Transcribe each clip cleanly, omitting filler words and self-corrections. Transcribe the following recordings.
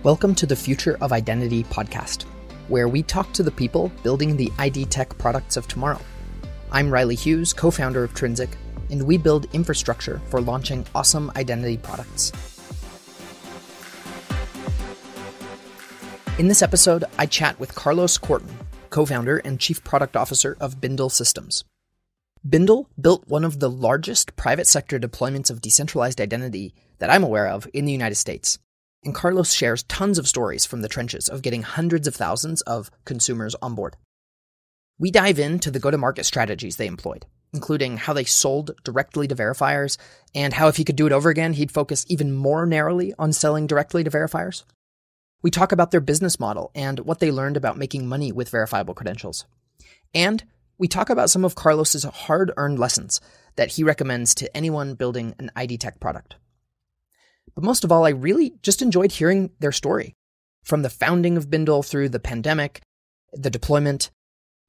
Welcome to the Future of Identity podcast, where we talk to the people building the IDtech products of tomorrow. I'm Riley Hughes, co-founder of Trinsic, and we build infrastructure for launching awesome identity products. In this episode, I chat with Carlos Korten, co-founder and chief product officer of Bindle Systems. Bindle built one of the largest private sector deployments of decentralized identity that I'm aware of in the United States. And Carlos shares tons of stories from the trenches of getting hundreds of thousands of consumers on board. We dive into the go-to-market strategies they employed, including how they sold directly to verifiers, and how if he could do it over again, he'd focus even more narrowly on selling directly to verifiers. We talk about their business model and what they learned about making money with verifiable credentials. And we talk about some of Carlos's hard-earned lessons that he recommends to anyone building an IDtech product. But most of all, I really just enjoyed hearing their story. From the founding of Bindle through the pandemic, the deployment,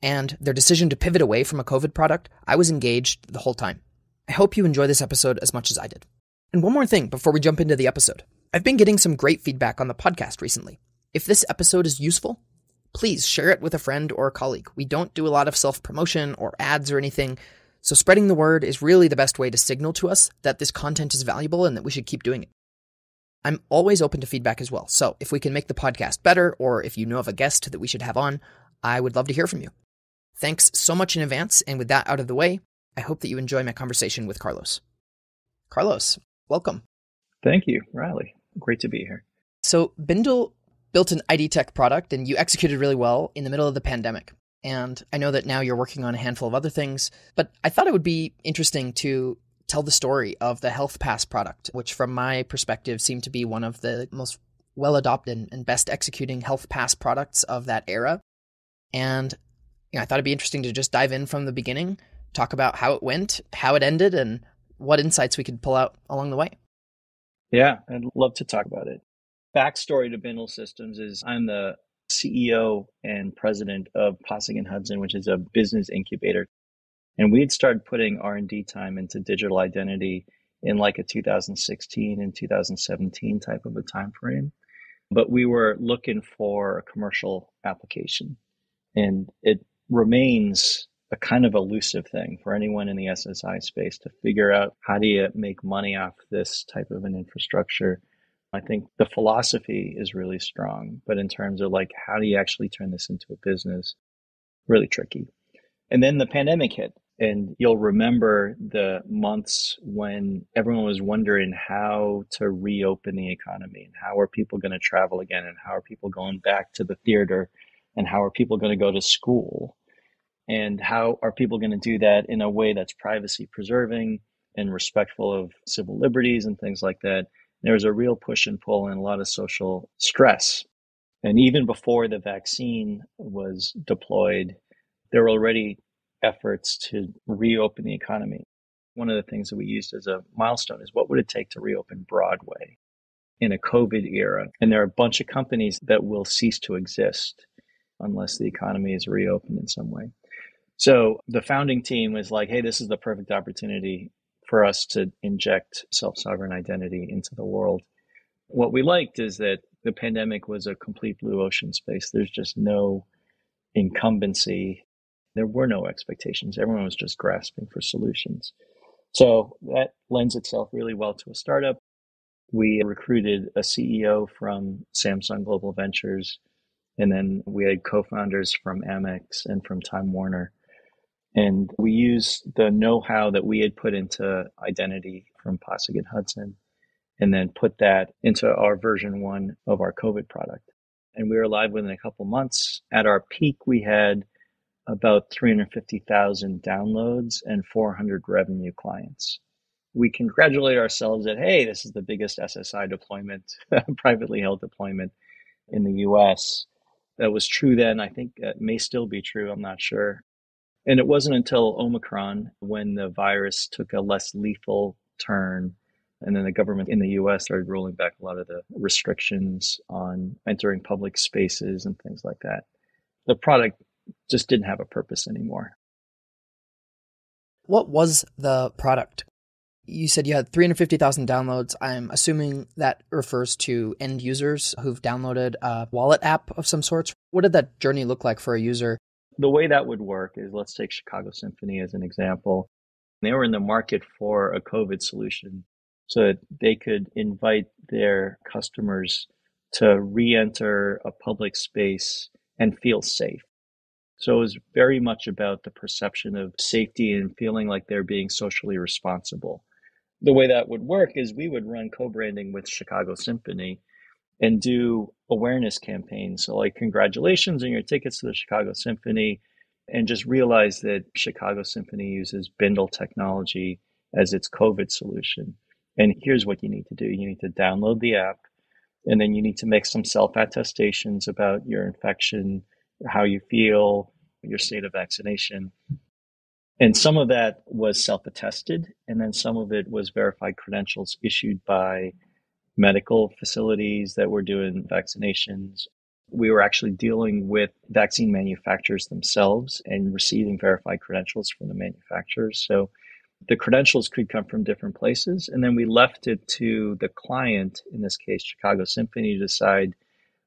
and their decision to pivot away from a COVID product, I was engaged the whole time. I hope you enjoy this episode as much as I did. And one more thing before we jump into the episode. I've been getting some great feedback on the podcast recently. If this episode is useful, please share it with a friend or a colleague. We don't do a lot of self-promotion or ads or anything, so spreading the word is really the best way to signal to us that this content is valuable and that we should keep doing it. I'm always open to feedback as well, so if we can make the podcast better, or if you know of a guest that we should have on, I would love to hear from you. Thanks so much in advance, and with that out of the way, I hope that you enjoy my conversation with Carlos. Carlos, welcome. Thank you, Riley. Great to be here. So Bindle built an IDtech product, and you executed really well in the middle of the pandemic. And I know that now you're working on a handful of other things, but I thought it would be interesting to tell the story of the Health Pass product, which from my perspective seemed to be one of the most well-adopted and best executing Health Pass products of that era. And I thought it'd be interesting to just dive in from the beginning, talk about how it went, how it ended, and what insights we could pull out along the way. Yeah, I'd love to talk about it. Backstory to Bindle Systems is I'm the CEO and president of Possig & Hudson, which is a business incubator. And we had started putting R&D time into digital identity in like a 2016 and 2017 type of a time frame. But we were looking for a commercial application. And it remains a kind of elusive thing for anyone in the SSI space to figure out how do you make money off this type of an infrastructure. I think the philosophy is really strong, but in terms of like, how do you actually turn this into a business? Really tricky. And then the pandemic hit. And you'll remember the months when everyone was wondering how to reopen the economy and how are people going to travel again and how are people going back to the theater and how are people going to go to school and how are people going to do that in a way that's privacy preserving and respectful of civil liberties and things like that. There was a real push and pull and a lot of social stress. And even before the vaccine was deployed, there were already efforts to reopen the economy. One of the things that we used as a milestone is what would it take to reopen Broadway in a COVID era? And there are a bunch of companies that will cease to exist unless the economy is reopened in some way. So the founding team was like, hey, this is the perfect opportunity for us to inject self-sovereign identity into the world. What we liked is that the pandemic was a complete blue ocean space. There's just no incumbency. There were no expectations. Everyone was just grasping for solutions. So that lends itself really well to a startup. We recruited a CEO from Samsung Global Ventures, and then we had co-founders from Amex and from Time Warner. And we used the know-how that we had put into identity from Possig & Hudson, and then put that into our version 1 of our COVID product. And we were live within a couple months. At our peak, we had about 350,000 downloads and 400 revenue clients. We congratulate ourselves that, hey, this is the biggest SSI deployment, privately held deployment in the US. That was true then. I think it may still be true. I'm not sure. And it wasn't until Omicron, when the virus took a less lethal turn, and then the government in the US started rolling back a lot of the restrictions on entering public spaces and things like that. The product just didn't have a purpose anymore. What was the product? You said you had 350,000 downloads. I'm assuming that refers to end users who've downloaded a wallet app of some sorts. What did that journey look like for a user? The way that would work is, let's take Chicago Symphony as an example. They were in the market for a COVID solution so that they could invite their customers to re-enter a public space and feel safe. So it was very much about the perception of safety and feeling like they're being socially responsible. The way that would work is we would run co-branding with Chicago Symphony and do awareness campaigns. So like, congratulations on your tickets to the Chicago Symphony, and just realize that Chicago Symphony uses Bindle technology as its COVID solution. And here's what you need to do. You need to download the app, and then you need to make some self-attestations about your infection, how you feel, your state of vaccination. And some of that was self-attested, and then some of it was verified credentials issued by medical facilities that were doing vaccinations. We were actually dealing with vaccine manufacturers themselves and receiving verified credentials from the manufacturers. So the credentials could come from different places. And then we left it to the client, in this case, Chicago Symphony, to decide,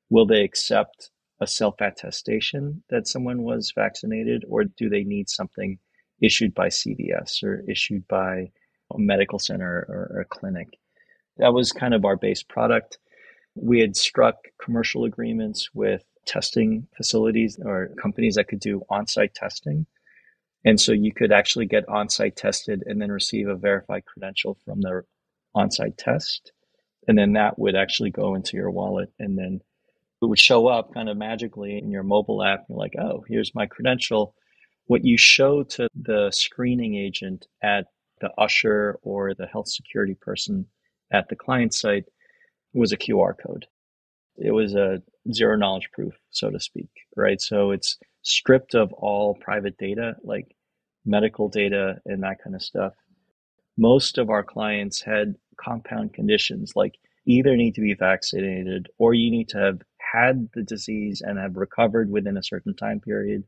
will they accept a self-attestation that someone was vaccinated, or do they need something issued by CVS or issued by a medical center or a clinic? That was kind of our base product. We had struck commercial agreements with testing facilities or companies that could do on-site testing. And so you could actually get on-site tested and then receive a verified credential from the on-site test. And then that would actually go into your wallet, and then it would show up kind of magically in your mobile app. You're like, oh, here's my credential. What you show to the screening agent at the usher or the health security person at the client site was a QR code. It was a zero knowledge proof, so to speak, right? So it's stripped of all private data, like medical data and that kind of stuff. Most of our clients had compound conditions, like either need to be vaccinated or you need to have had the disease and have recovered within a certain time period,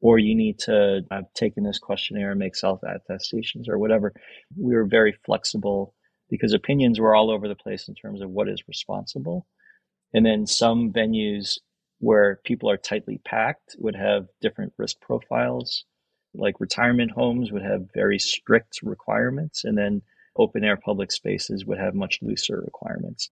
or you need to have taken this questionnaire and make self-attestations or whatever. We were very flexible because opinions were all over the place in terms of what is responsible. And then some venues where people are tightly packed would have different risk profiles. Like retirement homes would have very strict requirements, and then open air public spaces would have much looser requirements.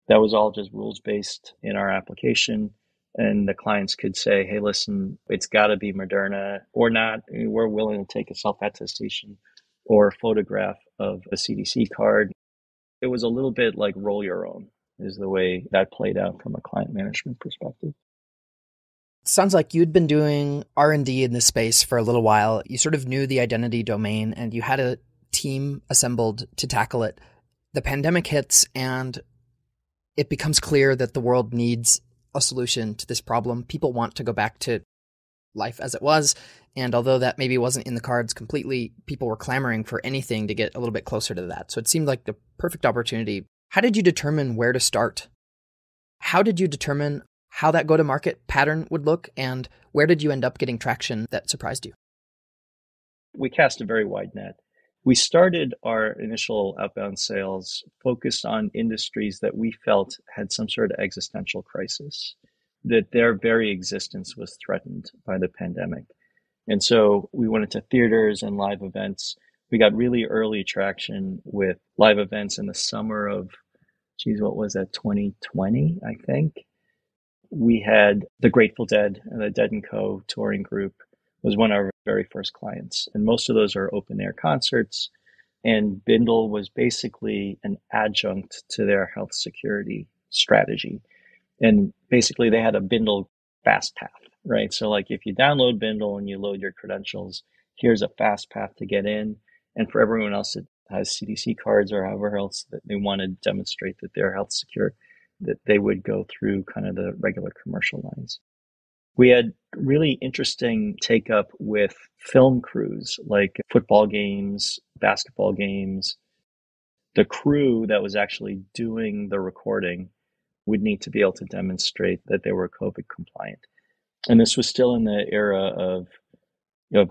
That was all just rules based in our application. And the clients could say, hey, listen, it's got to be Moderna or not. We're willing to take a self-attestation or a photograph of a CDC card. It was a little bit like roll your own is the way that played out from a client management perspective. Sounds like you'd been doing R&D in this space for a little while. You sort of knew the identity domain and you had a team assembled to tackle it. The pandemic hits and it becomes clear that the world needs a solution to this problem. People want to go back to life as it was. And although that maybe wasn't in the cards completely, people were clamoring for anything to get a little bit closer to that. So it seemed like the perfect opportunity. How did you determine where to start? How did you determine how that go-to-market pattern would look? And where did you end up getting traction that surprised you? We cast a very wide net. We started our initial outbound sales focused on industries that we felt had some sort of existential crisis, that their very existence was threatened by the pandemic. And so we went into theaters and live events. We got really early traction with live events in the summer of, what was that, 2020, I think. We had the Grateful Dead and the Dead & Co. touring group was one of our very first clients. And most of those are open air concerts. And Bindle was basically an adjunct to their health security strategy. And basically they had a Bindle fast path, right? So like if you download Bindle and you load your credentials, here's a fast path to get in. And for everyone else that has CDC cards or however else that they want to demonstrate that they're health secure, that they would go through kind of the regular commercial lines. We had really interesting take up with film crews, like football games, basketball games. The crew that was actually doing the recording would need to be able to demonstrate that they were COVID compliant. And this was still in the era of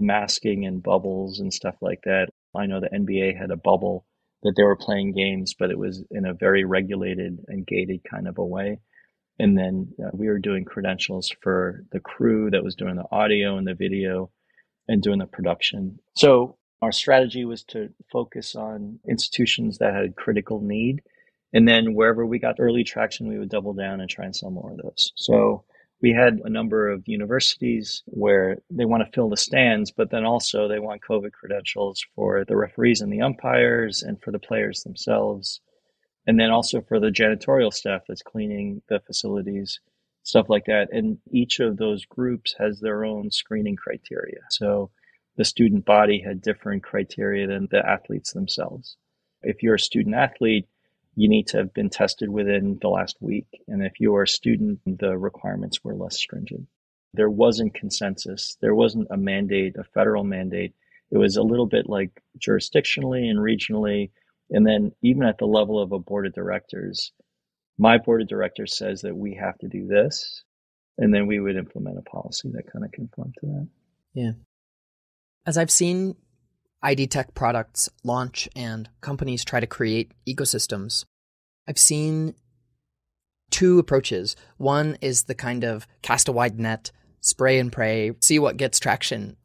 masking and bubbles and stuff like that. I know the NBA had a bubble that they were playing games, but it was in a very regulated and gated kind of a way. And then we were doing credentials for the crew that was doing the audio and the video and doing the production. So our strategy was to focus on institutions that had critical need. And then wherever we got early traction, we would double down and try and sell more of those. So we had a number of universities where they want to fill the stands, but then also they want COVID credentials for the referees and the umpires and for the players themselves. And then also for the janitorial staff that's cleaning the facilities, stuff like that. And each of those groups has their own screening criteria. So the student body had different criteria than the athletes themselves. If you're a student athlete, you need to have been tested within the last week. And if you're a student, the requirements were less stringent. There wasn't consensus. There wasn't a mandate, a federal mandate. It was a little bit like jurisdictionally and regionally. And then even at the level of a board of directors, my board of directors says that we have to do this. And then we would implement a policy that kind of conformed to that. Yeah. As I've seen IDtech products launch and companies try to create ecosystems, I've seen two approaches. One is the kind of cast a wide net, spray and pray, see what gets traction,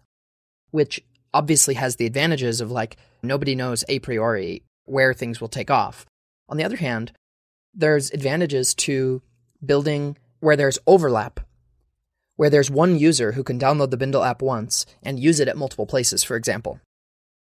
which obviously has the advantages of like nobody knows a priori where things will take off. On the other hand, there's advantages to building where there's overlap, where there's one user who can download the Bindle app once and use it at multiple places, for example.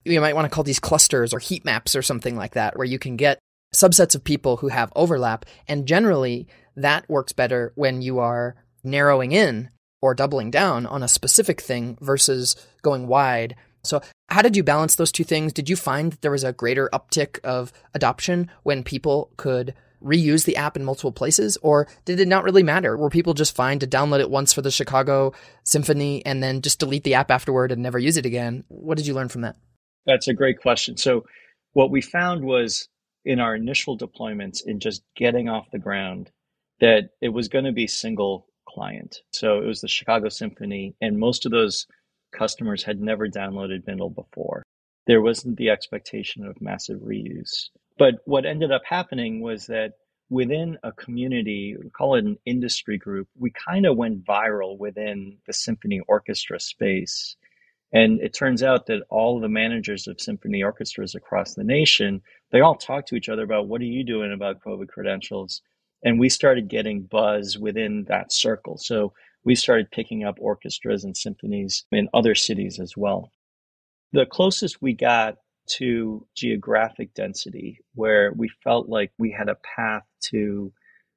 You might want to call these clusters or heat maps or something like that, where you can get subsets of people who have overlap. And generally, that works better when you are narrowing in or doubling down on a specific thing versus going wide. So how did you balance those two things? Did you find that there was a greater uptick of adoption when people could reuse the app in multiple places, or did it not really matter? Were people just fine to download it once for the Chicago Symphony and then just delete the app afterward and never use it again? What did you learn from that? That's a great question. So what we found was in our initial deployments in just getting off the ground that it was going to be single client. So it was the Chicago Symphony, and most of those customers had never downloaded Bindle before. There wasn't the expectation of massive reuse. But what ended up happening was that within a community, we call it an industry group, we kind of went viral within the symphony orchestra space. And it turns out that all of the managers of symphony orchestras across the nation, they all talk to each other about what are you doing about COVID credentials? And we started getting buzz within that circle. So we started picking up orchestras and symphonies in other cities as well. The closest we got to geographic density, where we felt like we had a path to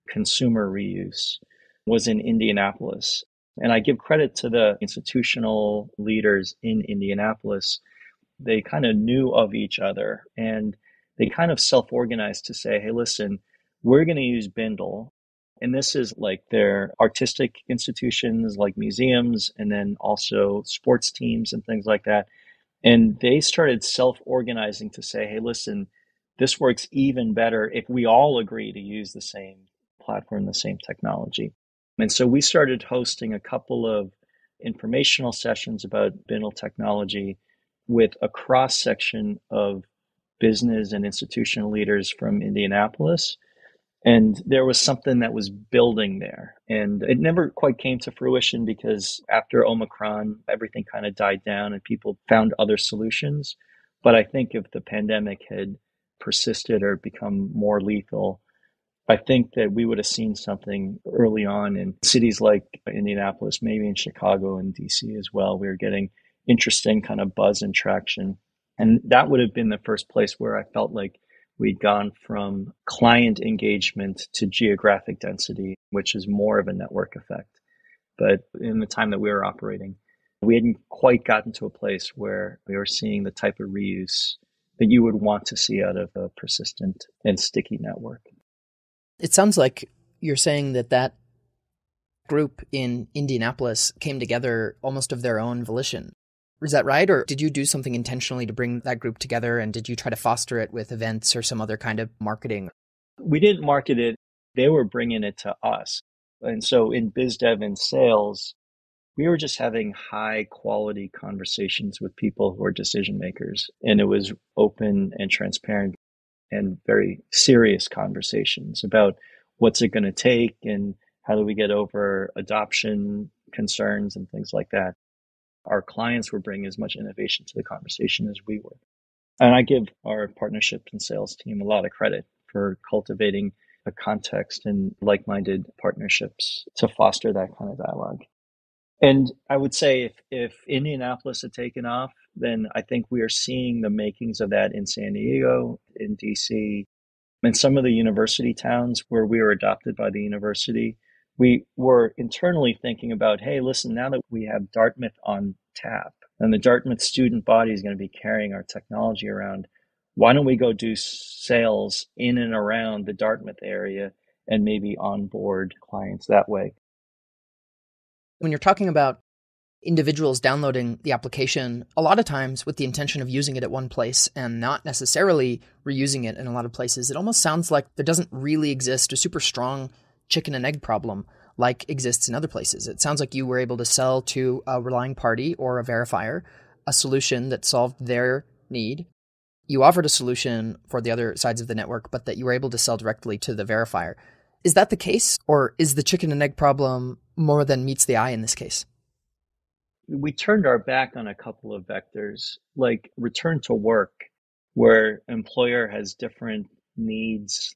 consumer reuse, was in Indianapolis. And I give credit to the institutional leaders in Indianapolis. They kind of knew of each other and they kind of self-organized to say, hey, listen, we're going to use Bindle. And this is like their artistic institutions like museums and then also sports teams and things like that. And they started self-organizing to say, hey, listen, this works even better if we all agree to use the same platform, the same technology. And so we started hosting a couple of informational sessions about Bindle technology with a cross-section of business and institutional leaders from Indianapolis. And there was something that was building there. And it never quite came to fruition because after Omicron, everything kind of died down and people found other solutions. But I think if the pandemic had persisted or become more lethal, I think that we would have seen something early on in cities like Indianapolis, maybe in Chicago and DC as well. We were getting interesting kind of buzz and traction. And that would have been the first place where I felt like we'd gone from client engagement to geographic density, which is more of a network effect. But in the time that we were operating, we hadn't quite gotten to a place where we were seeing the type of reuse that you would want to see out of a persistent and sticky network. It sounds like you're saying that that group in Indianapolis came together almost of their own volition. Is that right? Or did you do something intentionally to bring that group together? And did you try to foster it with events or some other kind of marketing? We didn't market it. They were bringing it to us. And so in biz dev and sales, we were just having high quality conversations with people who are decision makers. And it was open and transparent. and very serious conversations about what's it going to take and how do we get over adoption concerns and things like that. Our clients were bringing as much innovation to the conversation as we were. And I give our partnership and sales team a lot of credit for cultivating a context and like-minded partnerships to foster that kind of dialogue. And I would say if Indianapolis had taken off, then I think we are seeing the makings of that in San Diego, in DC, and some of the university towns where we were adopted by the university. We were internally thinking about, hey, listen, now that we have Dartmouth on tap and the Dartmouth student body is going to be carrying our technology around, why don't we go do sales in and around the Dartmouth area and maybe onboard clients that way? When you're talking about individuals downloading the application, a lot of times with the intention of using it at one place and not necessarily reusing it in a lot of places, it almost sounds like there doesn't really exist a super strong chicken and egg problem like exists in other places. It sounds like you were able to sell to a relying party or a verifier a solution that solved their need. You offered a solution for the other sides of the network, but that you were able to sell directly to the verifier. Is that the case, or is the chicken and egg problem more than meets the eye in this case? We turned our back on a couple of vectors, like return to work, where employer has different needs.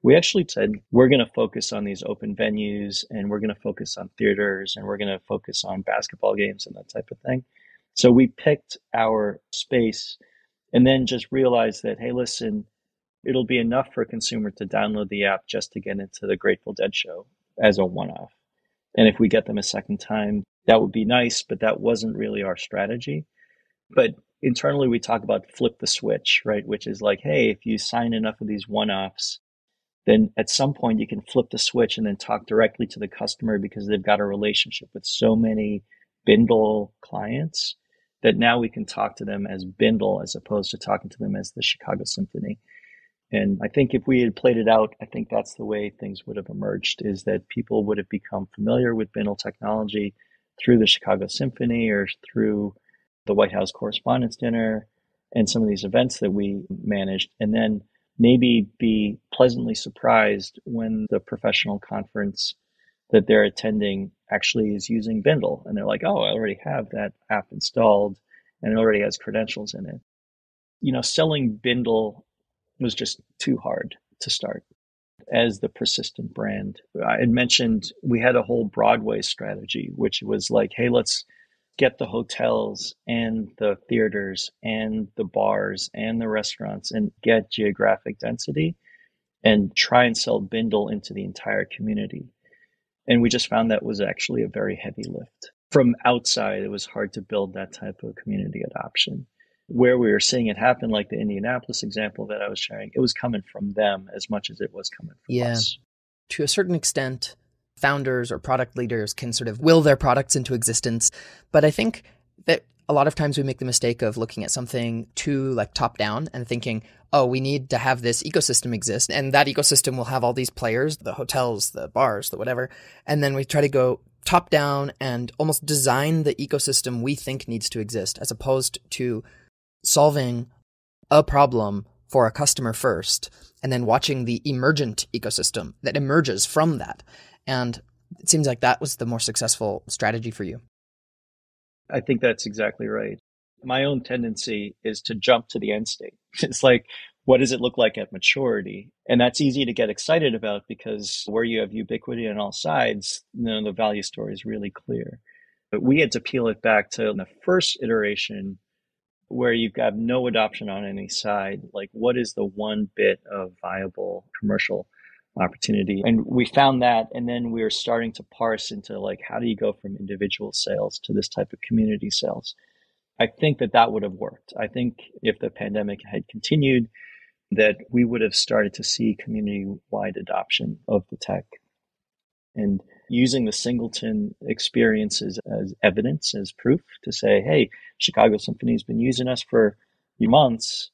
We actually said, we're going to focus on these open venues, and we're going to focus on theaters, and we're going to focus on basketball games and that type of thing. So we picked our space and then just realized that, hey, listen, it'll be enough for a consumer to download the app just to get into the Grateful Dead show as a one-off. And if we get them a second time, that would be nice, but that wasn't really our strategy. But internally, we talk about flip the switch, right? Which is like, hey, if you sign enough of these one-offs, then at some point you can flip the switch and then talk directly to the customer because they've got a relationship with so many Bindle clients that now we can talk to them as Bindle as opposed to talking to them as the Chicago Symphony. And I think if we had played it out, I think that's the way things would have emerged, is that people would have become familiar with Bindle technology through the Chicago Symphony or through the White House Correspondents' Dinner and some of these events that we managed, and then maybe be pleasantly surprised when the professional conference that they're attending actually is using Bindle. And they're like, oh, I already have that app installed and it already has credentials in it. You know, selling Bindle was just too hard to start as the persistent brand. I had mentioned we had a whole Broadway strategy, which was like, hey, let's get the hotels and the theaters and the bars and the restaurants and get geographic density and try and sell Bindle into the entire community. And we just found that was actually a very heavy lift. From outside, it was hard to build that type of community adoption. Where we were seeing it happen, like the Indianapolis example that I was sharing, it was coming from them as much as it was coming from us. To a certain extent, founders or product leaders can sort of will their products into existence. But I think that a lot of times we make the mistake of looking at something too like top down and thinking, oh, we need to have this ecosystem exist. And that ecosystem will have all these players, the hotels, the bars, the whatever. And then we try to go top down and almost design the ecosystem we think needs to exist, as opposed to solving a problem for a customer first and then watching the emergent ecosystem that emerges from that. And it seems like that was the more successful strategy for you. I think that's exactly right. My own tendency is to jump to the end state. It's like, what does it look like at maturity? And that's easy to get excited about because where you have ubiquity on all sides, the value story is really clear. But we had to peel it back to the first iteration where you've got no adoption on any side. Like, what is the one bit of viable commercial opportunity? And we found that, and then we were starting to parse into like, how do you go from individual sales to this type of community sales? I think that would have worked. I think if the pandemic had continued, that we would have started to see community-wide adoption of the tech. And using the Singleton experiences as evidence, as proof to say, hey, Chicago Symphony's been using us for months,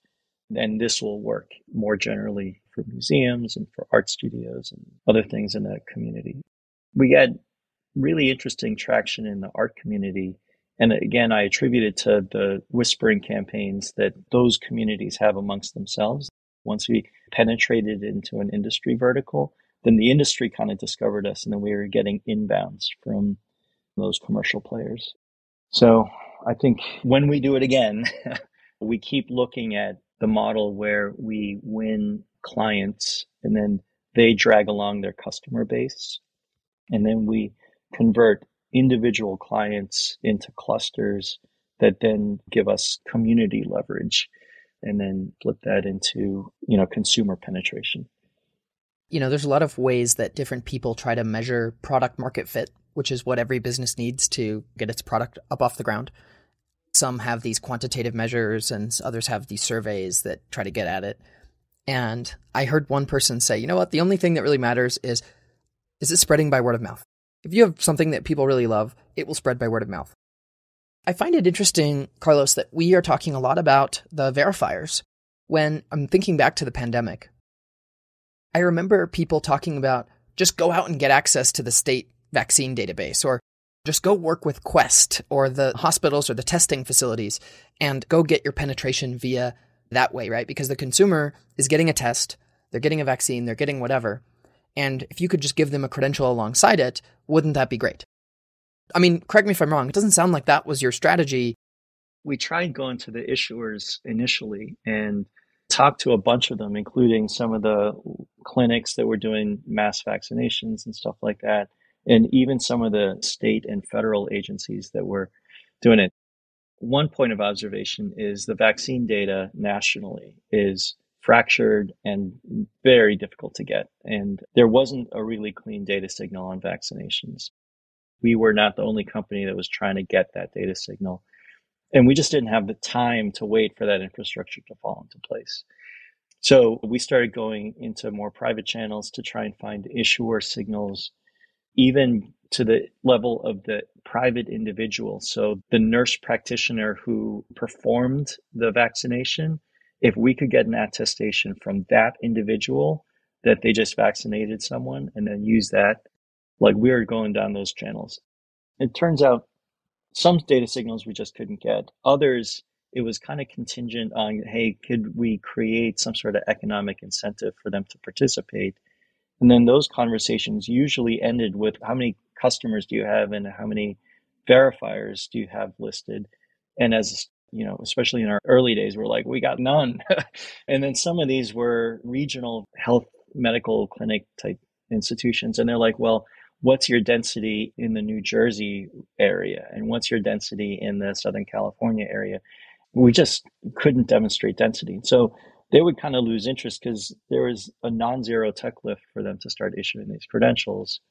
and this will work more generally for museums and for art studios and other things in that community. We had really interesting traction in the art community. And again, I attribute it to the whispering campaigns that those communities have amongst themselves. Once we penetrated into an industry vertical, then the industry kind of discovered us, and then we were getting inbounds from those commercial players. So I think when we do it again, we keep looking at the model where we win clients and then they drag along their customer base. And then we convert individual clients into clusters that then give us community leverage and then flip that into, consumer penetration. There's a lot of ways that different people try to measure product market fit, which is what every business needs to get its product up off the ground. Some have these quantitative measures and others have these surveys that try to get at it. And I heard one person say, you know what, the only thing that really matters is it spreading by word of mouth? If you have something that people really love, it will spread by word of mouth. I find it interesting, Carlos, that we are talking a lot about the verifiers. When I'm thinking back to the pandemic, I remember people talking about just go out and get access to the state vaccine database, or just go work with Quest or the hospitals or the testing facilities and go get your penetration via that way, right? Because the consumer is getting a test, they're getting a vaccine, they're getting whatever. And if you could just give them a credential alongside it, wouldn't that be great? I mean, correct me if I'm wrong. It doesn't sound like that was your strategy. We tried going to the issuers initially and talked to a bunch of them, including some of the clinics that were doing mass vaccinations and stuff like that, and even some of the state and federal agencies that were doing it. One point of observation is the vaccine data nationally is fractured and very difficult to get. And there wasn't a really clean data signal on vaccinations. We were not the only company that was trying to get that data signal. And we just didn't have the time to wait for that infrastructure to fall into place. So we started going into more private channels to try and find issuer signals, even to the level of the private individual. So the nurse practitioner who performed the vaccination, if we could get an attestation from that individual that they just vaccinated someone and then use that, like we were going down those channels. It turns out some data signals we just couldn't get. Others, it was kind of contingent on, hey, could we create some sort of economic incentive for them to participate? And then those conversations usually ended with how many customers do you have and how many verifiers do you have listed? And as especially in our early days, we're like, we got none. And then some of these were regional health medical clinic type institutions. And they're like, well, what's your density in the New Jersey area? And what's your density in the Southern California area? We just couldn't demonstrate density. So they would kind of lose interest because there was a non-zero tech lift for them to start issuing these credentials.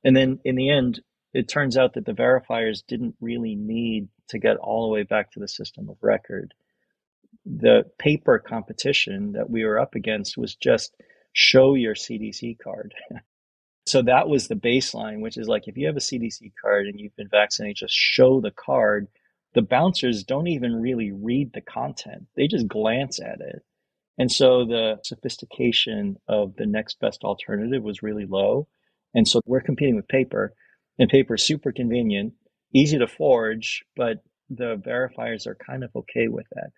And then in the end, it turns out that the verifiers didn't really need to get all the way back to the system of record. The paper competition that we were up against was just show your CDC card. So that was the baseline, which is like, if you have a CDC card and you've been vaccinated, just show the card. The bouncers don't even really read the content. They just glance at it. And so the sophistication of the next best alternative was really low. And so we're competing with paper, and paper is super convenient, easy to forge, but the verifiers are kind of okay with that.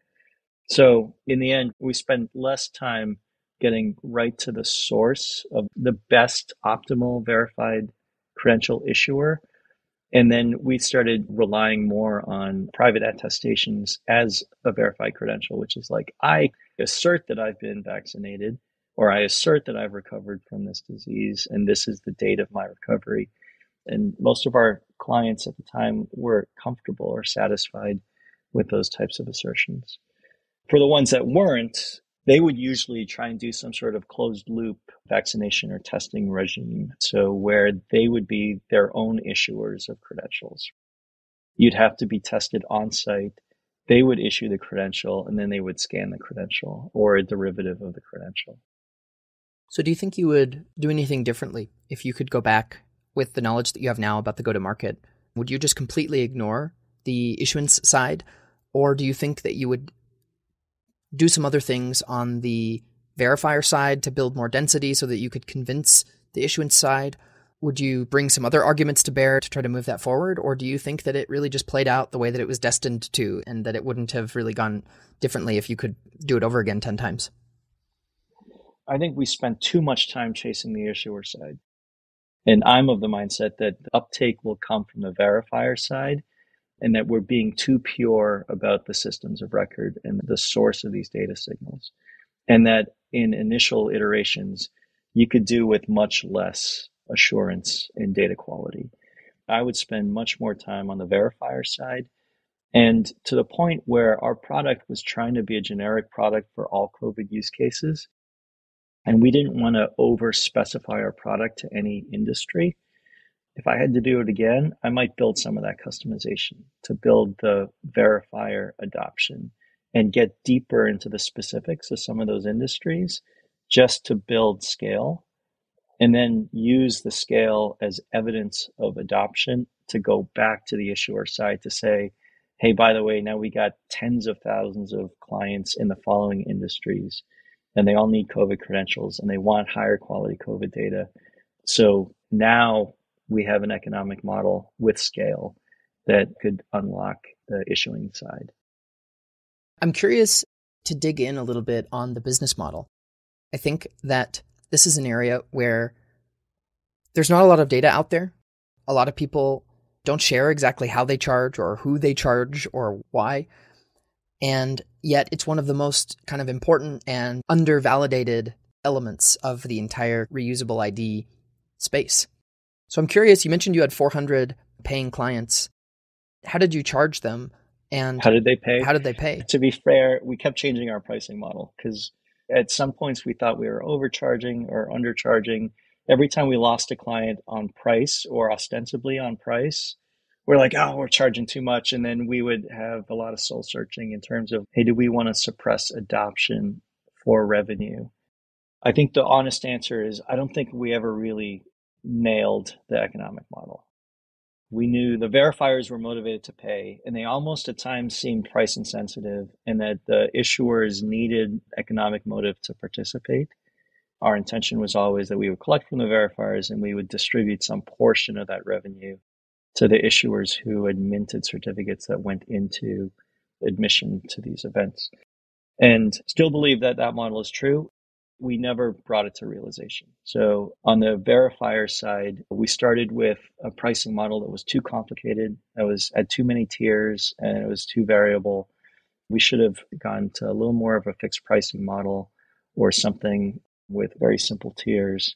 So in the end, we spend less time getting right to the source of the best optimal verified credential issuer. And then we started relying more on private attestations as a verified credential, which is like, I assert that I've been vaccinated, or I assert that I've recovered from this disease, and this is the date of my recovery. And most of our clients at the time were comfortable or satisfied with those types of assertions. For the ones that weren't, they would usually try and do some sort of closed loop vaccination or testing regime. So where they would be their own issuers of credentials. You'd have to be tested on site. They would issue the credential and then they would scan the credential or a derivative of the credential. So do you think you would do anything differently if you could go back with the knowledge that you have now about the go-to-market? Would you just completely ignore the issuance side? Or do you think that you would do some other things on the verifier side to build more density so that you could convince the issuance side? Would you bring some other arguments to bear to try to move that forward? Or do you think that it really just played out the way that it was destined to, and that it wouldn't have really gone differently if you could do it over again 10 times? I think we spent too much time chasing the issuer side. And I'm of the mindset that the uptake will come from the verifier side, and that we're being too pure about the systems of record and the source of these data signals. And that in initial iterations, you could do with much less assurance in data quality. I would spend much more time on the verifier side, and to the point where our product was trying to be a generic product for all COVID use cases. And we didn't want to over specify our product to any industry. If I had to do it again, I might build some of that customization to build the verifier adoption and get deeper into the specifics of some of those industries just to build scale, and then use the scale as evidence of adoption to go back to the issuer side to say, hey, by the way, now we got tens of thousands of clients in the following industries, and they all need COVID credentials and they want higher quality COVID data. So now we have an economic model with scale that could unlock the issuing side. I'm curious to dig in a little bit on the business model. I think that this is an area where there's not a lot of data out there. A lot of people don't share exactly how they charge or who they charge or why. And yet it's one of the most kind of important and undervalidated elements of the entire reusable ID space. So I'm curious, you mentioned you had 400 paying clients. How did you charge them? And how did they pay? To be fair, we kept changing our pricing model because at some points we thought we were overcharging or undercharging. Every time we lost a client on price or ostensibly on price, we're like, oh, we're charging too much. And then we would have a lot of soul searching in terms of, hey, do we want to suppress adoption for revenue? I think the honest answer is, I don't think we ever really nailed the economic model. We knew the verifiers were motivated to pay, and they almost at times seemed price insensitive, and that the issuers needed economic motive to participate. Our intention was always that we would collect from the verifiers and we would distribute some portion of that revenue to the issuers who had minted certificates that went into admission to these events. And still believe that that model is true. We never brought it to realization. So on the verifier side, we started with a pricing model that was too complicated, that was at too many tiers, and it was too variable. We should have gone to a little more of a fixed pricing model or something with very simple tiers,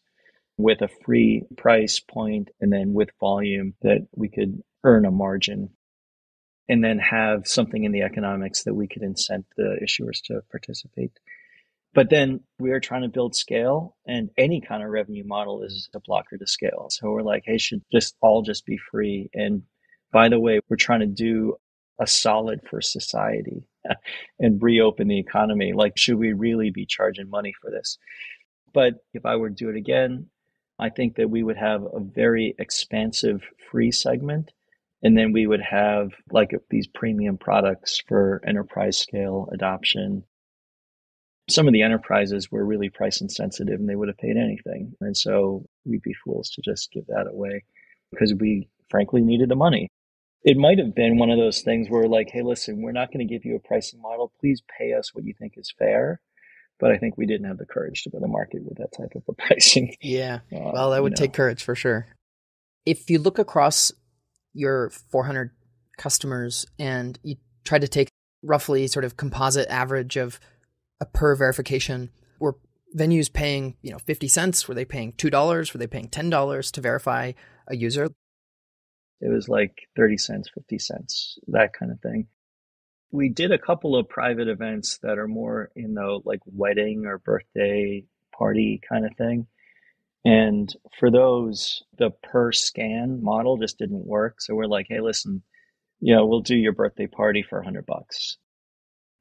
with a free price point, and then with volume that we could earn a margin, and then have something in the economics that we could incent the issuers to participate. But then we are trying to build scale, and any kind of revenue model is a blocker to scale. So we're like, hey, should just all just be free. And by the way, we're trying to do a solid for society and reopen the economy. Like, should we really be charging money for this? But if I were to do it again, I think that we would have a very expansive free segment. And then we would have like these premium products for enterprise scale adoption. Some of the enterprises were really price insensitive and they would have paid anything. And so we'd be fools to just give that away because we frankly needed the money. It might have been one of those things where like, hey, listen, we're not going to give you a pricing model. Please pay us what you think is fair. But I think we didn't have the courage to go to market with that type of a pricing. Yeah, well, that would take courage for sure. If you look across your 400 customers and you try to take roughly sort of composite average of a per verification, were venues paying 50 cents? Were they paying $2? Were they paying $10 to verify a user? It was like 30 cents, 50 cents, that kind of thing. We did a couple of private events that are more in the like wedding or birthday party kind of thing. And for those, the per scan model just didn't work. So we're like, hey, listen, we'll do your birthday party for $100.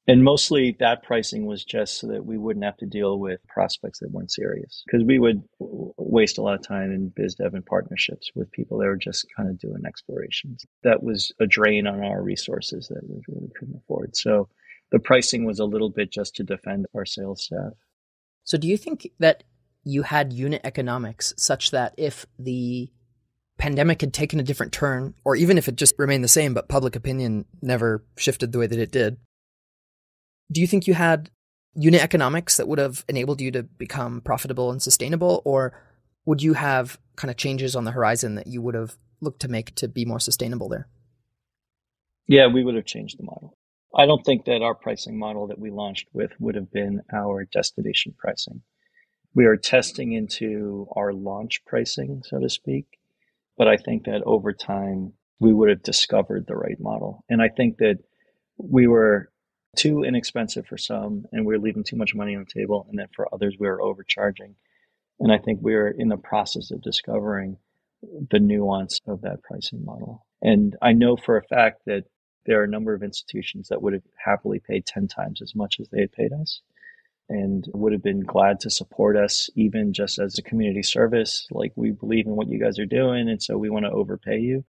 And mostly that pricing was just so that we wouldn't have to deal with prospects that weren't serious, because we would waste a lot of time in biz dev and partnerships with people that were just kind of doing explorations. That was a drain on our resources that we really couldn't afford. So the pricing was a little bit just to defend our sales staff. So do you think that you had unit economics such that if the pandemic had taken a different turn, or even if it just remained the same, but public opinion never shifted the way that it did, do you think you had unit economics that would have enabled you to become profitable and sustainable? Or would you have kind of changes on the horizon that you would have looked to make to be more sustainable there? Yeah, we would have changed the model. I don't think that our pricing model that we launched with would have been our destination pricing. We are testing into our launch pricing, so to speak. But I think that over time, we would have discovered the right model. And I think that we were too inexpensive for some, and we were leaving too much money on the table. And then for others, we were overcharging. And I think we're in the process of discovering the nuance of that pricing model. And I know for a fact that there are a number of institutions that would have happily paid 10 times as much as they had paid us and would have been glad to support us, even just as a community service. Like, we believe in what you guys are doing, and so we want to overpay you.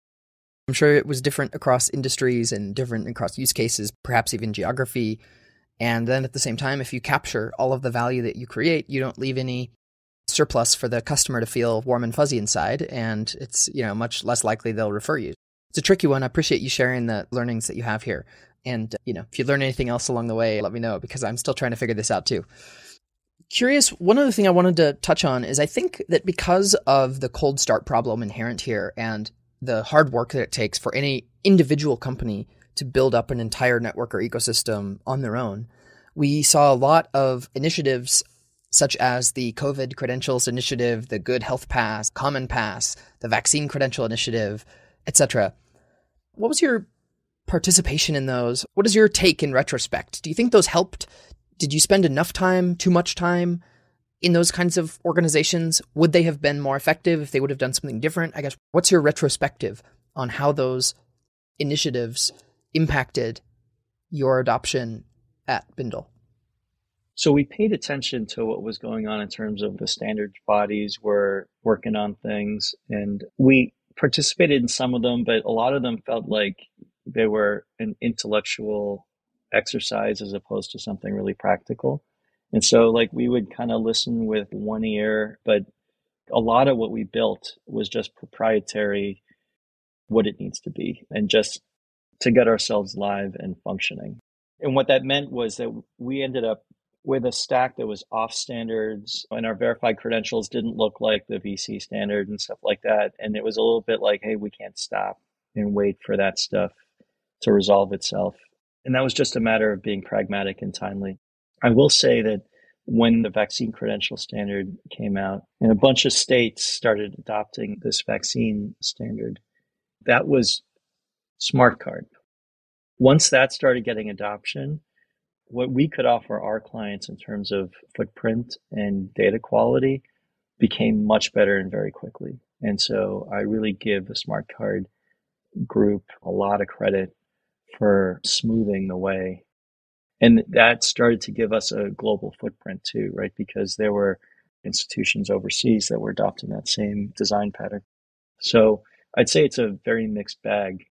I'm sure it was different across industries and different across use cases, perhaps even geography. And then at the same time, if you capture all of the value that you create, you don't leave any surplus for the customer to feel warm and fuzzy inside, and it's, much less likely they'll refer you. It's a tricky one. I appreciate you sharing the learnings that you have here. And, if you learn anything else along the way, let me know, because I'm still trying to figure this out too. Curious, one other thing I wanted to touch on is I think that because of the cold start problem inherent here and the hard work that it takes for any individual company to build up an entire network or ecosystem on their own, we saw a lot of initiatives such as the COVID Credentials Initiative, the Good Health Pass, Common Pass, the Vaccine Credential Initiative, etc. What was your participation in those? What is your take in retrospect? Do you think those helped? Did you spend enough time, too much time in those kinds of organizations? Would they have been more effective if they would have done something different? I guess, what's your retrospective on how those initiatives impacted your adoption at Bindle? So we paid attention to what was going on in terms of the standards bodies were working on things, and we participated in some of them, but a lot of them felt like they were an intellectual exercise as opposed to something really practical. And so we would kind of listen with one ear, but a lot of what we built was just proprietary, what it needs to be, and just to get ourselves live and functioning. And what that meant was that we ended up with a stack that was off standards, and our verified credentials didn't look like the VC standard and stuff like that. And it was a little bit like, hey, we can't stop and wait for that stuff to resolve itself. And that was just a matter of being pragmatic and timely. I will say that when the vaccine credential standard came out and a bunch of states started adopting this vaccine standard, that was smart card. Once that started getting adoption, what we could offer our clients in terms of footprint and data quality became much better and very quickly. And so I really give the smart card group a lot of credit for smoothing the way. And that started to give us a global footprint too, right? Because there were institutions overseas that were adopting that same design pattern. So I'd say it's a very mixed bag.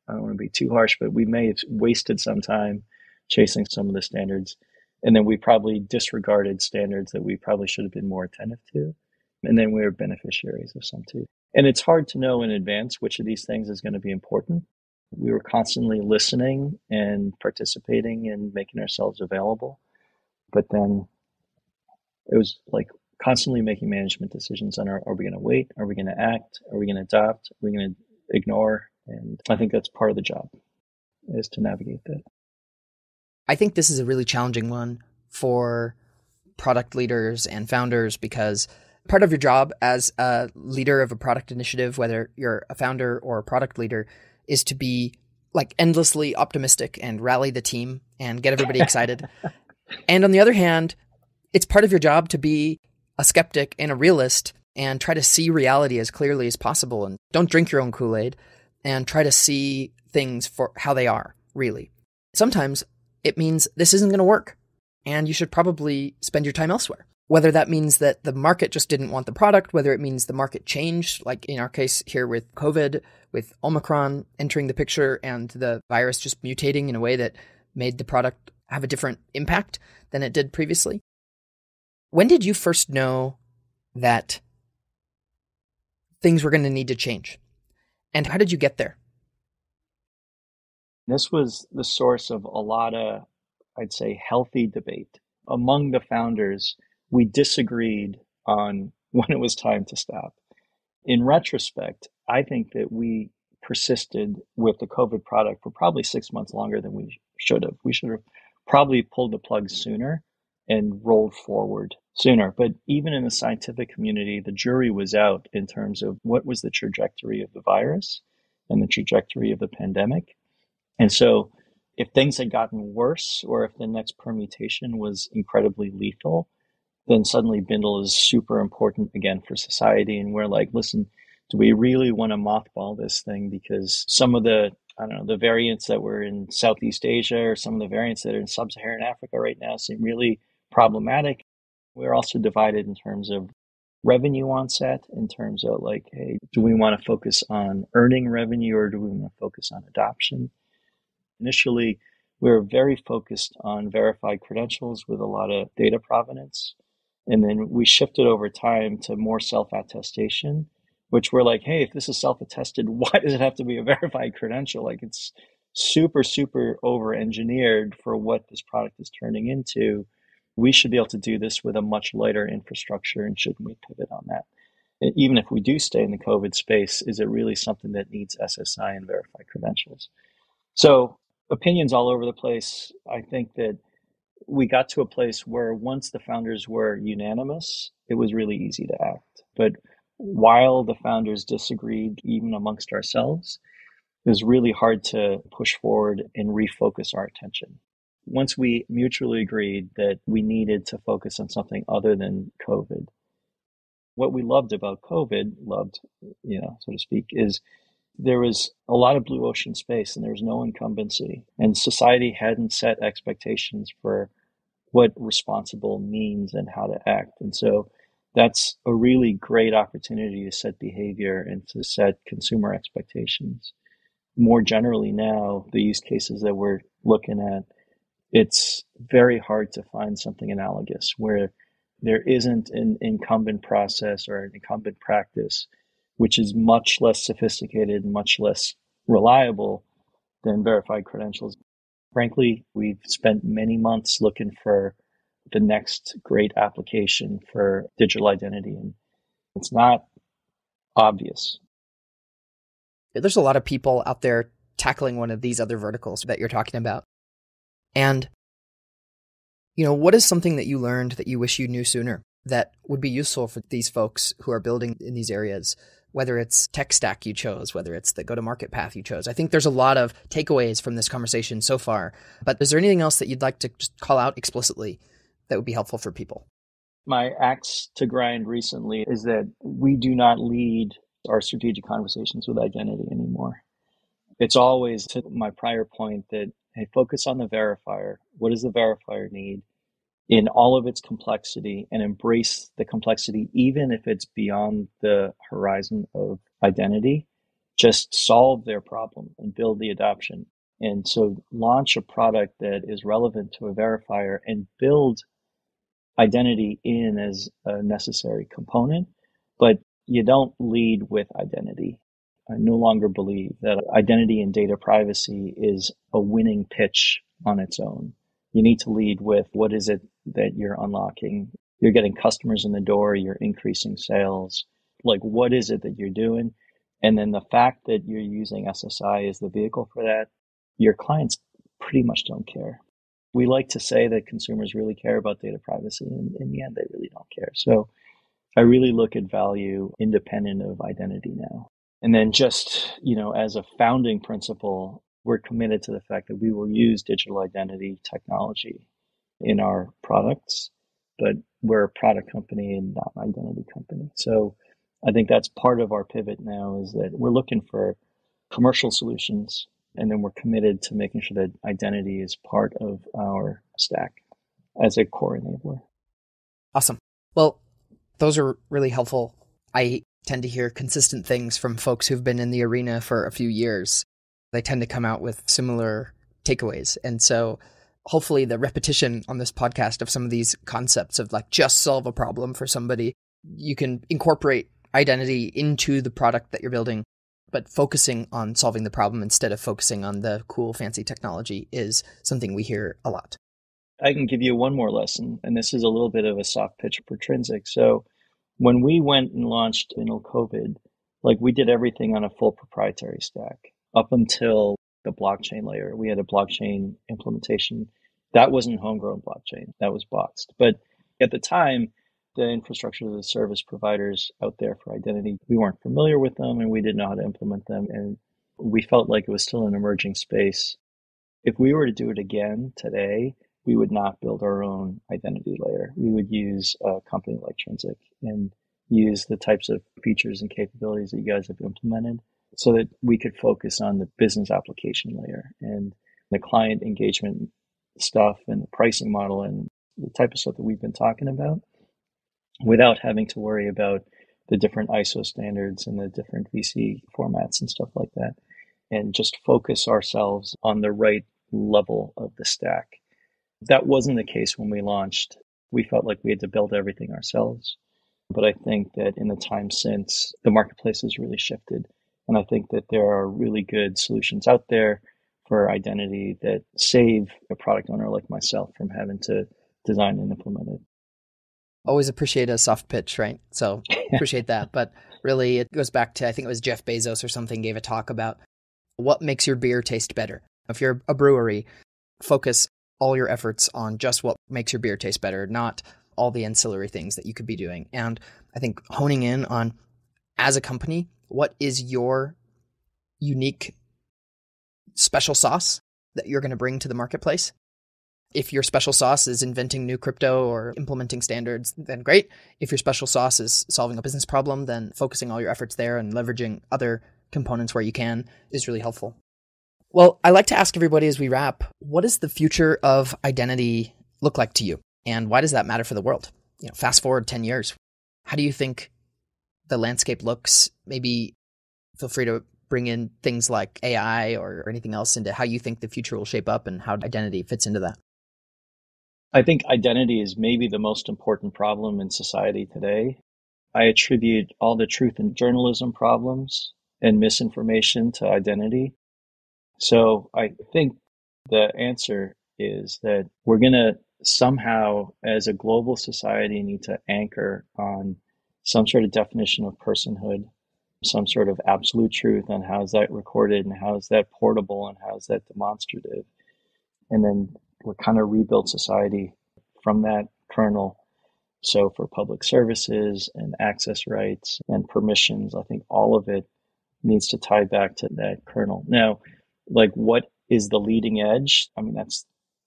I don't want to be too harsh, but we may have wasted some time chasing some of the standards. And then we probably disregarded standards that we probably should have been more attentive to. And then we were beneficiaries of some too. And it's hard to know in advance which of these things is going to be important. We were constantly listening and participating and making ourselves available. But then it was like constantly making management decisions on, are we going to wait? Are we going to act? Are we going to adopt? Are we going to ignore? And I think that's part of the job, is to navigate that. I think this is a really challenging one for product leaders and founders, because part of your job as a leader of a product initiative, whether you're a founder or a product leader, is to be endlessly optimistic and rally the team and get everybody excited. And on the other hand, it's part of your job to be a skeptic and a realist and try to see reality as clearly as possible, and don't drink your own Kool-Aid, and try to see things for how they are, really. Sometimes it means this isn't going to work, and you should probably spend your time elsewhere. Whether that means that the market just didn't want the product, whether it means the market changed, like in our case here with COVID, with Omicron entering the picture and the virus just mutating in a way that made the product have a different impact than it did previously. When did you first know that things were going to need to change? And how did you get there? This was the source of a lot of, I'd say, healthy debate. Among the founders, we disagreed on when it was time to stop. In retrospect, I think that we persisted with the COVID product for probably 6 months longer than we should have. We should have probably pulled the plug sooner and rolled forward sooner. But even in the scientific community, the jury was out in terms of what was the trajectory of the virus and the trajectory of the pandemic. And so if things had gotten worse, or if the next permutation was incredibly lethal, then suddenly Bindle is super important again for society. And we're like, listen, do we really want to mothball this thing? Because some of the, I don't know, the variants that were in Southeast Asia or some of the variants that are in sub-Saharan Africa right now seem really problematic. We're also divided in terms of revenue onset, in terms of like, hey, do we want to focus on earning revenue or do we want to focus on adoption? Initially, we were very focused on verified credentials with a lot of data provenance. And then we shifted over time to more self-attestation, which we're like, hey, if this is self-attested, why does it have to be a verified credential? Like, it's super, super over-engineered for what this product is turning into. We should be able to do this with a much lighter infrastructure, and shouldn't we pivot on that? And even if we do stay in the COVID space, is it really something that needs SSI and verified credentials? So opinions all over the place. I think that we got to a place where once the founders were unanimous, it was really easy to act. But while the founders disagreed, even amongst ourselves, it was really hard to push forward and refocus our attention. Once we mutually agreed that we needed to focus on something other than COVID, what we loved about COVID, so to speak, is there was a lot of blue ocean space and there was no incumbency, and society hadn't set expectations for what responsible means and how to act. And so that's a really great opportunity to set behavior and to set consumer expectations. More generally now, the use cases that we're looking at, it's very hard to find something analogous where there isn't an incumbent process or an incumbent practice, which is much less sophisticated, much less reliable than verified credentials. Frankly, we've spent many months looking for the next great application for digital identity, and it's not obvious. There's a lot of people out there tackling one of these other verticals that you're talking about. And, what is something that you learned that you wish you knew sooner that would be useful for these folks who are building in these areas? Whether it's tech stack you chose, whether it's the go-to-market path you chose. I think there's a lot of takeaways from this conversation so far, but is there anything else that you'd like to just call out explicitly that would be helpful for people? My axe to grind recently is that we do not lead our strategic conversations with identity anymore. It's always, to my prior point, that, hey, focus on the verifier. What does the verifier need in all of its complexity, and embrace the complexity, even if it's beyond the horizon of identity. Just solve their problem and build the adoption. And so launch a product that is relevant to a verifier and build identity in as a necessary component, but you don't lead with identity. I no longer believe that identity and data privacy is a winning pitch on its own. You need to lead with what is it that you're unlocking. You're getting customers in the door, you're increasing sales. Like, what is it that you're doing? And then the fact that you're using SSI as the vehicle for that, your clients pretty much don't care. We like to say that consumers really care about data privacy, and in the end, they really don't care. So I really look at value independent of identity now. And then just, as a founding principle, we're committed to the fact that we will use digital identity technology in our products, but we're a product company and not an identity company. So I think that's part of our pivot now, is that we're looking for commercial solutions, and then we're committed to making sure that identity is part of our stack as a core enabler. Awesome. Well, those are really helpful. I tend to hear consistent things from folks who've been in the arena for a few years. They tend to come out with similar takeaways. And so hopefully the repetition on this podcast of some of these concepts of like just solve a problem for somebody, you can incorporate identity into the product that you're building, but focusing on solving the problem instead of focusing on the cool, fancy technology is something we hear a lot. I can give you one more lesson, and this is a little bit of a soft pitch for Trinsic. So when we went and launched Bindle COVID, like we did everything on a full proprietary stack up until the blockchain layer. We had a blockchain implementation. That wasn't homegrown blockchain. That was boxed. But at the time, the infrastructure of the service providers out there for identity, we weren't familiar with them and we didn't know how to implement them. And we felt like it was still an emerging space. If we were to do it again today, we would not build our own identity layer. We would use a company like Trinsic and use the types of features and capabilities that you guys have implemented so that we could focus on the business application layer and the client engagement stuff and the pricing model and the type of stuff that we've been talking about without having to worry about the different ISO standards and the different VC formats and stuff like that, and just focus ourselves on the right level of the stack. That wasn't the case when we launched. We felt like we had to build everything ourselves. But I think that in the time since, the marketplace has really shifted. And I think that there are really good solutions out there for identity that save a product owner like myself from having to design and implement it. Always appreciate a soft pitch, right? So appreciate that. But really, it goes back to, I think it was Jeff Bezos or something gave a talk about what makes your beer taste better. If you're a brewery, focus all your efforts on just what makes your beer taste better, not all the ancillary things that you could be doing. And I think honing in on, as a company, what is your unique special sauce that you're going to bring to the marketplace? If your special sauce is inventing new crypto or implementing standards, then great. If your special sauce is solving a business problem, then focusing all your efforts there and leveraging other components where you can is really helpful. Well, I like to ask everybody as we wrap, what does the future of identity look like to you? And why does that matter for the world? Fast forward 10 years. How do you think the landscape looks? Maybe feel free to bring in things like AI or anything else into how you think the future will shape up and how identity fits into that. I think identity is maybe the most important problem in society today. I attribute all the truth in journalism problems and misinformation to identity. So I think the answer is that we're going to somehow, as a global society, need to anchor on some sort of definition of personhood, some sort of absolute truth on how is that recorded and how is that portable and how is that demonstrative. And then we're kind of rebuild society from that kernel. So for public services and access rights and permissions, I think all of it needs to tie back to that kernel. Now, like, what is the leading edge? I mean, that's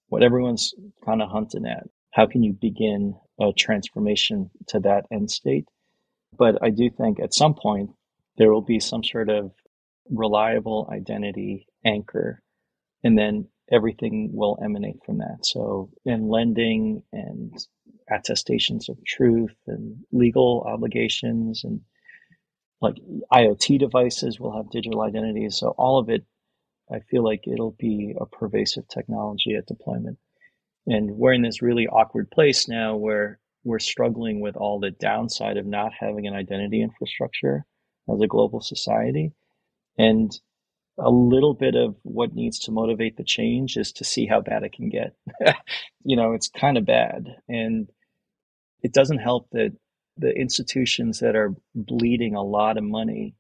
what everyone's kind of hunting at. How can you begin a transformation to that end state? But I do think at some point there will be some sort of reliable identity anchor, and then everything will emanate from that. So in lending and attestations of truth and legal obligations and like IoT devices will have digital identities. So all of it, I feel like it'll be a pervasive technology at deployment. And we're in this really awkward place now where we're struggling with all the downside of not having an identity infrastructure as a global society. And a little bit of what needs to motivate the change is to see how bad it can get. It's kind of bad. And it doesn't help that the institutions that are bleeding a lot of money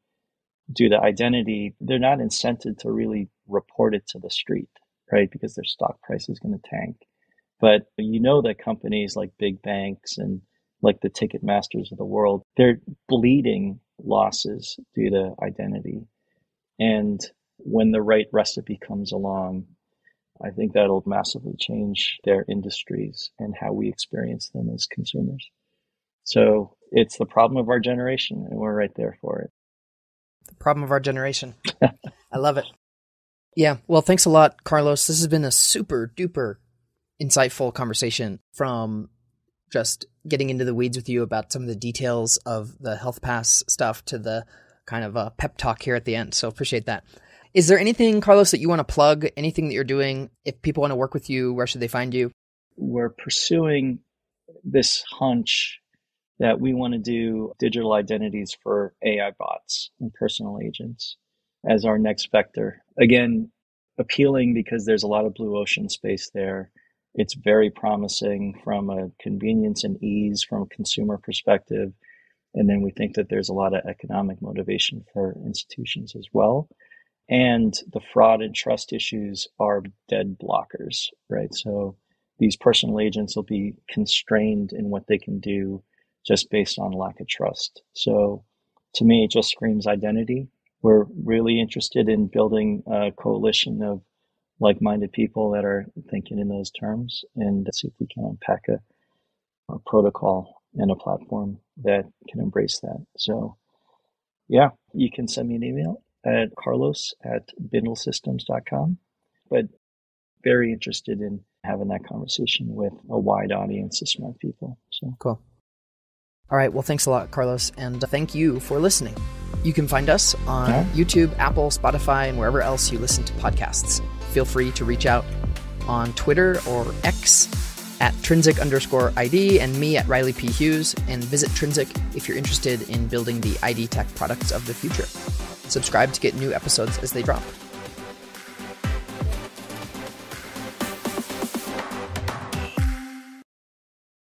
due to identity, they're not incented to really report it to the street, right? Because their stock price is going to tank. But that companies like big banks and like the ticket masters of the world, they're bleeding losses due to identity. And when the right recipe comes along, I think that'll massively change their industries and how we experience them as consumers. So it's the problem of our generation, and we're right there for it. The problem of our generation. I love it. Yeah. Well, thanks a lot, Carlos. This has been a super duper insightful conversation, from just getting into the weeds with you about some of the details of the Health Pass stuff to the kind of a pep talk here at the end. So appreciate that. Is there anything, Carlos, that you want to plug? Anything that you're doing? If people want to work with you, where should they find you? We're pursuing this hunch that we want to do digital identities for AI bots and personal agents as our next vector. Again, appealing because there's a lot of blue ocean space there. It's very promising from a convenience and ease from a consumer perspective. And then we think that there's a lot of economic motivation for institutions as well. And the fraud and trust issues are dead blockers, right? So these personal agents will be constrained in what they can do just based on lack of trust. So to me, it just screams identity. We're really interested in building a coalition of like-minded people that are thinking in those terms, and see if we can unpack a protocol and a platform that can embrace that. So yeah, you can send me an email at carlos@bindlesystems.com, but very interested in having that conversation with a wide audience of smart people. So cool. All right. Well, thanks a lot, Carlos. And thank you for listening. You can find us on YouTube, Apple, Spotify, and wherever else you listen to podcasts. Feel free to reach out on Twitter or X at Trinsic_ID and me at Riley P. Hughes, and visit Trinsic if you're interested in building the IDtech products of the future. Subscribe to get new episodes as they drop.